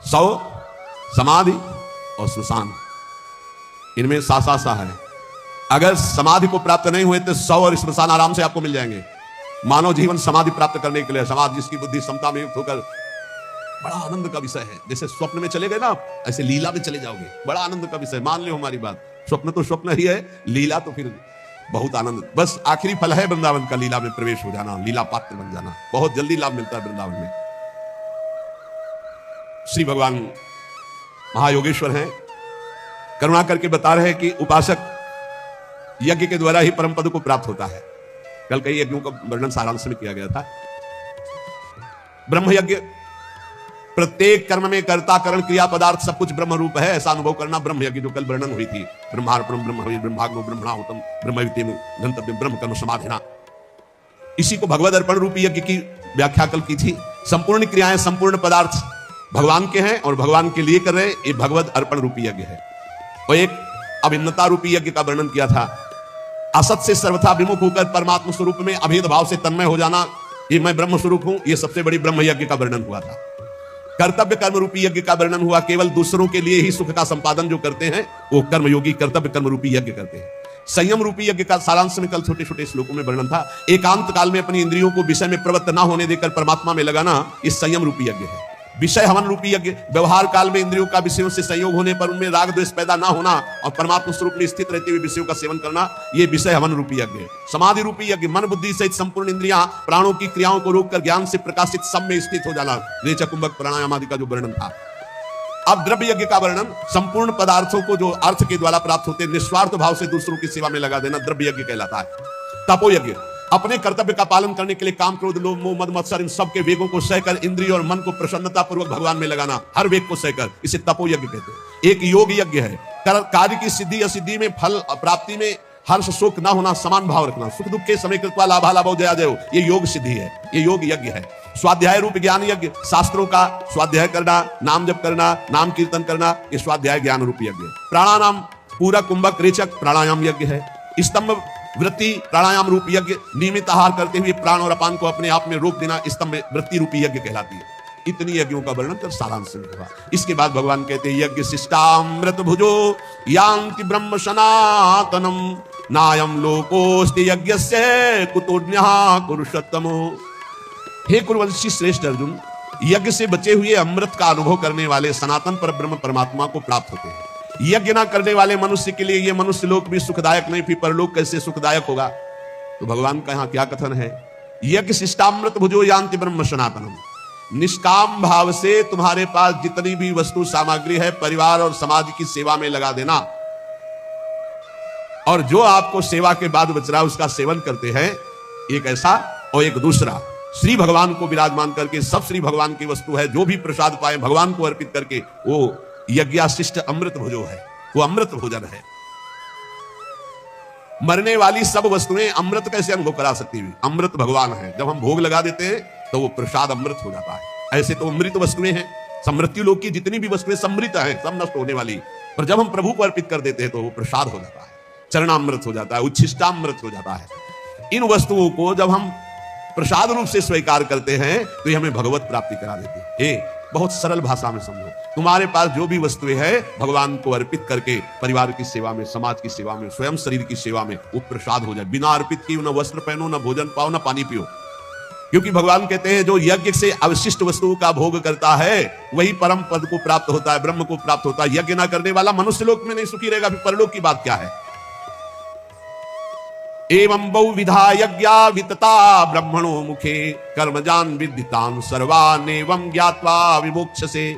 सौ, समाधि और श्मशान, इनमें सा है। अगर समाधि को प्राप्त नहीं हुए तो सौ और श्मशान आराम से आपको मिल जाएंगे। मानव जीवन समाधि प्राप्त करने के लिए, समाधि जिसकी बुद्धि समता में युक्त होकर, बड़ा आनंद का विषय है। जैसे स्वप्न में चले गए ना आप, ऐसे लीला में चले जाओगे, बड़ा आनंद का विषय। मान लो हमारी बात, स्वप्न तो स्वप्न ही है, लीला तो फिर बहुत आनंद। बस आखिरी फल है वृंदावन का, लीला में प्रवेश हो जाना, लीला पात्र बन जाना। बहुत जल्दी लाभ मिलता है वृंदावन में। श्री भगवान महायोगेश्वर हैं, करुणा करके बता रहे हैं कि उपासक यज्ञ के द्वारा ही परम पद को प्राप्त होता है। कल कई यज्ञों का वर्णन सारांश में किया गया था। ब्रह्म यज्ञ, प्रत्येक कर्म में कर्ता करण क्रिया पदार्थ सब कुछ ब्रह्म रूप है, ऐसा अनुभव करना ब्रह्म यज्ञ, जो कल वर्णन हुई थी। ब्रह्मार्पणम ब्रह्म ब्रह्माग्नो ब्रह्मणाहुतम ब्रह्मविद्यम गंतव्यम ब्रह्म कर्म समाधिना। इसी को भगवद अर्पण रूपी यज्ञ की व्याख्या कल की थी। संपूर्ण क्रियाएं, संपूर्ण पदार्थ भगवान के हैं और भगवान के लिए कर रहे, ये भगवद अर्पण रूपी यज्ञ है। और एक अभिन्नता रूपी यज्ञ का वर्णन किया था। असत से सर्वथा विमुख होकर परमात्मा स्वरूप में अभेद भाव से तन्मय हो जाना, ये मैं ब्रह्म स्वरूप हूं, ये सबसे बड़ी ब्रह्म यज्ञ का वर्णन हुआ था। कर्तव्य कर्म रूपी यज्ञ का वर्णन हुआ। केवल दूसरों के लिए ही सुख का संपादन जो करते हैं वो कर्मयोगी कर्तव्य कर्म रूपी यज्ञ करते हैं। संयम रूपी यज्ञ का सारांश में कल छोटे छोटे श्लोकों में वर्णन था। एकांत काल में अपनी इंद्रियों को विषय में प्रवृत्त न होने देकर परमात्मा में लगाना, ये संयम रूपी यज्ञ है। विषय हवन रूपी यज्ञ, व्यवहार काल में इंद्रियों का विषयों से संयोग होने पर उनमें राग द्वेष पैदा ना होना और परमात्मा स्वरूप में स्थित रहते हुए विषयों का सेवन करना, ये विषय हवन रूपी यज्ञ है। समाधि रूपी यज्ञ, मन बुद्धि सहित संपूर्ण इंद्रियां प्राणों की क्रियाओं को रोककर ज्ञान से प्रकाशित सब में स्थित हो जाना, रेचक कुंभक प्राणायाम आदि का जो वर्णन था। अब द्रव्य यज्ञ का वर्णन, संपूर्ण पदार्थों को जो अर्थ के द्वारा प्राप्त होते निस्वार्थ भाव से दूसरों की सेवा में लगा देना, द्रव्य यज्ञ कहलाता है। तपो यज्ञ, अपने कर्तव्य का पालन करने के लिए काम, क्रोध, लोभ, मोह, मद, मत्सर इन सब के वेगों को सहकर इंद्रिय और मन को प्रसन्नता पूर्वक भगवान में लगाना, हर वेग को सहकर, इसे तपो यज्ञ कहते हैं। एक योग यज्ञ है, कार्य की सिद्धि असिद्धि में, फल प्राप्ति में हर्ष शोक ना होना, समान भाव रखना, सुख दुख के समय कृत्वा लाभा लाभो जया जयो, ये योग सिद्धि है, ये योग यज्ञ है। स्वाध्याय रूप ज्ञान यज्ञ, शास्त्रों का स्वाध्याय करना, नाम जप करना, नाम कीर्तन करना, ये स्वाध्याय ज्ञान रूप यज्ञ। प्राणायाम, पूरक, कुंभक, रेचक प्राणायाम यज्ञ है। स्तंभ वृत्ति प्राणायाम रूप यज्ञ, नियमित आहार करते हुए प्राण और अपान को अपने आप में रोक देना, स्तंभ वृत्ति रूपी यज्ञ कहलाती है। इतनी यज्ञों का वर्णन कर सारांश में हुआ। इसके बाद भगवान कहते हैं, यज्ञ शिष्टामृत भुजो यान्ति ब्रह्म सनातनम नायम लोकोस्ति यज्ञस्य कुतोन्यः कुरुषोत्तमो। हे कुरुवंशी श्रेष्ठ अर्जुन, यज्ञ से बचे हुए अमृत का अनुभव करने वाले सनातन पर ब्रह्म परमात्मा को प्राप्त होते हैं। यज्ञ ना करने वाले मनुष्य के लिए यह मनुष्य लोक भी सुखदायक नहीं, फिर परलोक कैसे सुखदायक होगा। तो भगवान का यहां क्या कथन है, यज्ञ शिष्टामृत भुजो यान्ति ब्रह्म सनातनम। निष्काम भाव से तुम्हारे पास जितनी भी वस्तु सामग्री है, परिवार और समाज की सेवा में लगा देना, और जो आपको सेवा के बाद बच रहा है उसका सेवन करते हैं। एक ऐसा और एक दूसरा, श्री भगवान को विराजमान करके, सब श्री भगवान की वस्तु है, जो भी प्रसाद पाए भगवान को अर्पित करके, वो यज्ञाशिष्ट अमृत भोजो है, वो अमृत भोजन है। मरने वाली सब वस्तुएं अमृत कैसे अनुभव करा सकती है, अमृत भगवान है। जब हम भोग लगा देते हैं तो वो प्रसाद अमृत हो जाता है। ऐसे तो अमृत वस्तुएं हैं, समृत्यु लोक की जितनी भी वस्तुएं समृत हैं, सब नष्ट होने वाली, पर जब हम प्रभु को अर्पित कर देते हैं तो वो प्रसाद हो जाता है, चरणामृत हो जाता है, उच्छिष्टामृत हो जाता है। इन वस्तुओं को जब हम प्रसाद रूप से स्वीकार करते हैं तो ये हमें भगवत प्राप्ति करा देती है। बहुत सरल भाषा में समझो, तुम्हारे पास जो भी वस्तुएं हैं भगवान को अर्पित करके, परिवार की सेवा में, समाज की सेवा में, स्वयं शरीर की सेवा में, वो प्रसाद हो जाए। बिना अर्पित किए न वस्त्र पहनो, न भोजन पाओ, न पानी पियो। क्योंकि भगवान कहते हैं जो यज्ञ से अवशिष्ट वस्तुओं का भोग करता है वही परम पद को प्राप्त होता है, ब्रह्म को प्राप्त होता है। यज्ञ ना करने वाला मनुष्य लोक में नहीं सुखी रहेगा, फिर परलोक की बात क्या है। एवं बहुविधा यज्ञा वितता ब्रह्मणो मुखे कर्मजान विदितान सर्वान एवं ज्ञात्वा विमोक्षसे।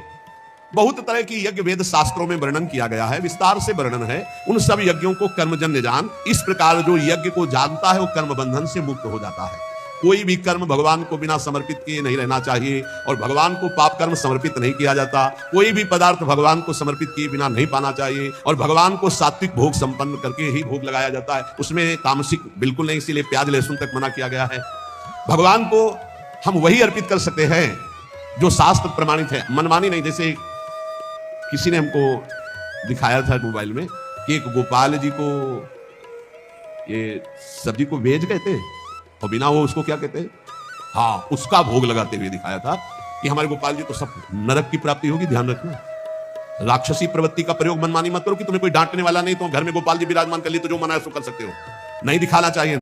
बहुत तरह की यज्ञ वेद शास्त्रों में वर्णन किया गया है, विस्तार से वर्णन है। उन सब यज्ञों को कर्मजन्य जान। इस प्रकार जो यज्ञ को जानता है वो कर्म बंधन से मुक्त हो जाता है। कोई भी कर्म भगवान को बिना समर्पित किए नहीं रहना चाहिए, और भगवान को पाप कर्म समर्पित नहीं किया जाता। कोई भी पदार्थ भगवान को समर्पित किए बिना नहीं पाना चाहिए, और भगवान को सात्विक भोग संपन्न करके ही भोग लगाया जाता है। उसमें तामसिक बिल्कुल नहीं, इसीलिए प्याज लहसुन तक मना किया गया है। भगवान को हम वही अर्पित कर सकते हैं जो शास्त्र प्रमाणित है, मनमानी नहीं। जैसे किसी ने हमको दिखाया था मोबाइल में कि एक गोपाल जी को ये सब्जी को वेज कहते हैं, और बिना वो उसको क्या कहते हैं, हाँ, उसका भोग लगाते हुए दिखाया था। कि हमारे गोपाल जी तो सब नरक की प्राप्ति होगी, ध्यान रखना। राक्षसी प्रवृत्ति का प्रयोग मनमानी मत करो कि तुम्हें कोई डांटने वाला नहीं, तो घर में गोपाल जी विराजमान कर लिए तो जो मना है सो कर सकते हो, नहीं दिखाना चाहिए।